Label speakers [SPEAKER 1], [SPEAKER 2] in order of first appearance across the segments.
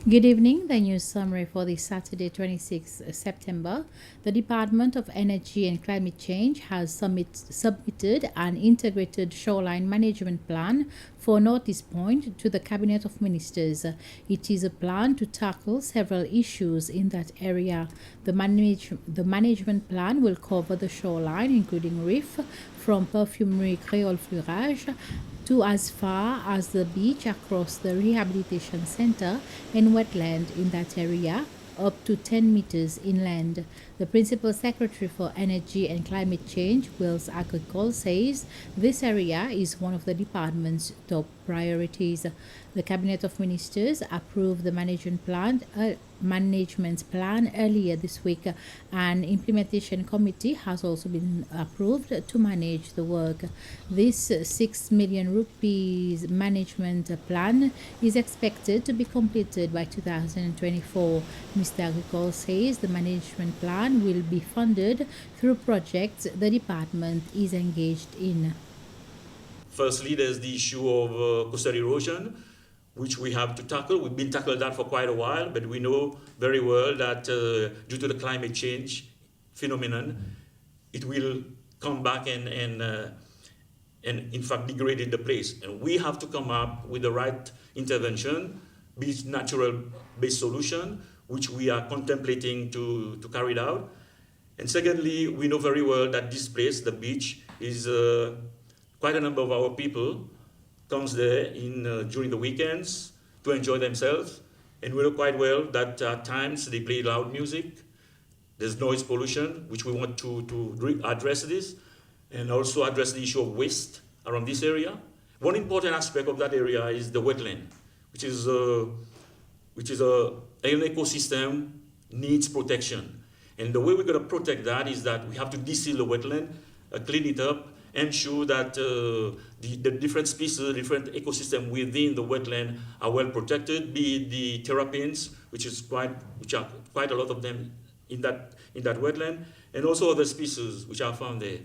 [SPEAKER 1] Good evening. The news summary for this Saturday, 26th September. The Department of Energy and Climate Change has submitted an integrated shoreline management plan for Northeast Point to the Cabinet of Ministers. It is a plan to tackle several issues in that area. The management plan will cover the shoreline, including reef, from Perfumerie Creole Fleurage to as far as the beach across the rehabilitation center and wetland in that area, up to 10 meters inland. The Principal Secretary for Energy and Climate Change, Wills Agricole, says this area is one of the department's top priorities. The Cabinet of Ministers approved the management plan earlier this week. An implementation committee has also been approved to manage the work. This 6 million rupees management plan is expected to be completed by 2024. Mr. Agricole says the management plan will be funded through projects the department is engaged in.
[SPEAKER 2] Firstly, there's the issue of coastal erosion, which we have to tackle. We've been tackling that for quite a while, but we know very well that due to the climate change phenomenon, it will come back and in fact degrade the place. And we have to come up with the right intervention, be it natural-based solution, which we are contemplating to carry it out. And secondly, we know very well that this place, the beach, is quite a number of our people comes there during the weekends to enjoy themselves. And we know quite well that at times they play loud music. There's noise pollution, which we want to address this, and also address the issue of waste around this area. One important aspect of that area is the wetland, which is an ecosystem needs protection. And the way we're going to protect that is that we have to deseal the wetland, clean it up, ensure that the different species, different ecosystem within the wetland are well protected, be it the terrapins, which are quite a lot of them in that wetland, and also other species which are found there.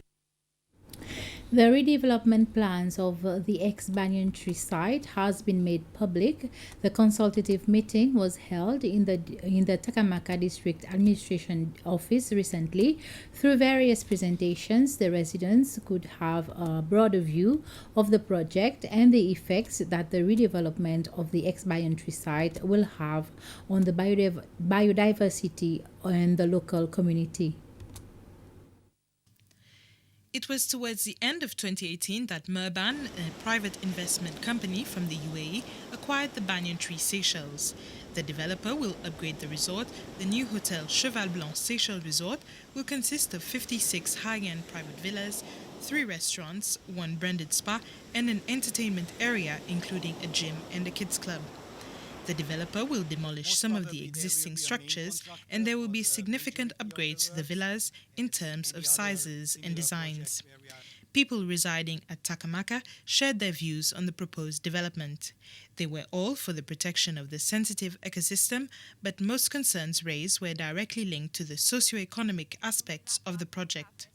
[SPEAKER 1] The redevelopment plans of the ex-Banyan Tree site has been made public. The consultative meeting was held in the Takamaka District Administration Office recently. Through various presentations, the residents could have a broader view of the project and the effects that the redevelopment of the ex-Banyan Tree site will have on the biodiversity and the local community.
[SPEAKER 3] It was towards the end of 2018 that Murban, a private investment company from the UAE, acquired the Banyan Tree Seychelles. The developer will upgrade the resort. The new hotel Cheval Blanc Seychelles Resort will consist of 56 high-end private villas, 3 restaurants, 1 branded spa, and an entertainment area including a gym and a kids club. The developer will demolish some of the existing structures, and there will be significant upgrades to the villas in terms of sizes and designs. People residing at Takamaka shared their views on the proposed development. They were all for the protection of the sensitive ecosystem, but most concerns raised were directly linked to the socio-economic aspects of the project.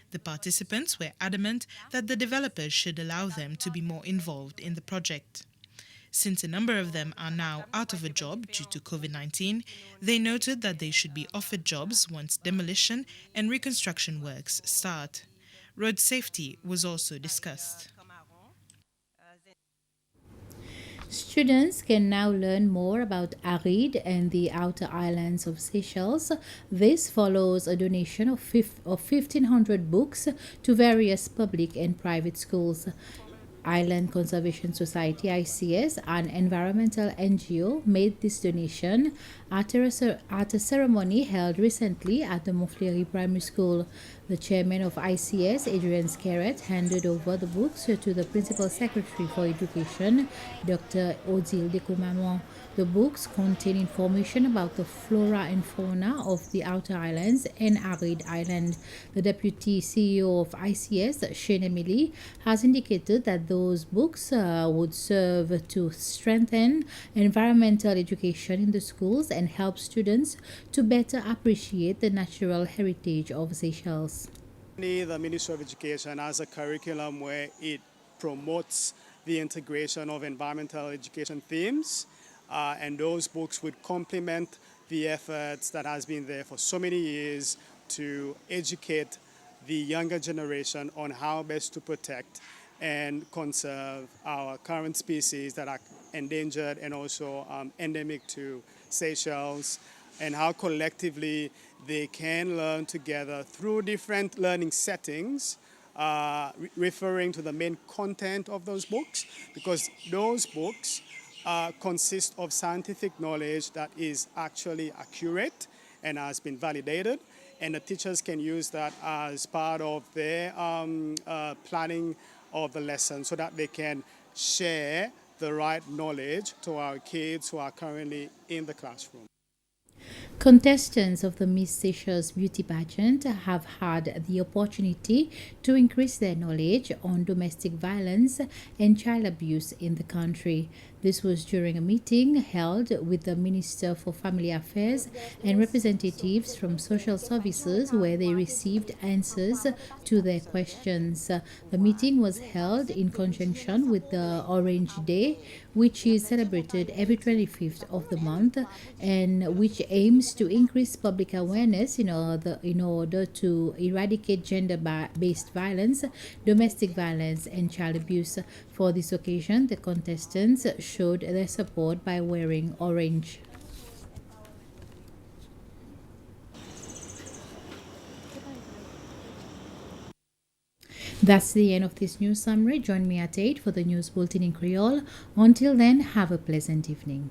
[SPEAKER 3] The participants were adamant that the developers should allow them to be more involved in the project. Since a number of them are now out of a job due to COVID-19, they noted that they should be offered jobs once demolition and reconstruction works start. Road safety was also discussed.
[SPEAKER 1] Students can now learn more about Arid and the outer islands of Seychelles. This follows a donation of 1,500 books to various public and private schools. Island Conservation Society (ICS), an environmental NGO, made this donation at a ceremony held recently at the Montfleury Primary School. The chairman of ICS, Adrian Scarrett, handed over the books to the Principal Secretary for Education, Dr. Odile Decoumamon. The books contain information about the flora and fauna of the outer islands and Arid Island. The deputy CEO of ICS, Shane Emily, has indicated that those books would serve to strengthen environmental education in the schools and help students to better appreciate the natural heritage of Seychelles.
[SPEAKER 4] The Ministry of Education has a curriculum where it promotes the integration of environmental education themes and those books would complement the efforts that has been there for so many years to educate the younger generation on how best to protect and conserve our current species that are endangered and also endemic to Seychelles, and how collectively they can learn together through different learning settings, referring to the main content of those books, because those books consist of scientific knowledge that is actually accurate and has been validated, and the teachers can use that as part of their planning of the lesson so that they can share the right knowledge to our kids who are currently in the classroom.
[SPEAKER 1] Contestants of the Miss Seychelles Beauty Pageant have had the opportunity to increase their knowledge on domestic violence and child abuse in the country. This was during a meeting held with the Minister for Family Affairs and representatives from social services, where they received answers to their questions. The meeting was held in conjunction with the Orange Day, which is celebrated every 25th of the month and which aims to increase public awareness in order to eradicate gender-based violence, domestic violence, and child abuse. For this occasion, the contestants showed their support by wearing orange. That's the end of this news summary. Join me at 8 for the news bulletin in Creole. Until then, have a pleasant evening.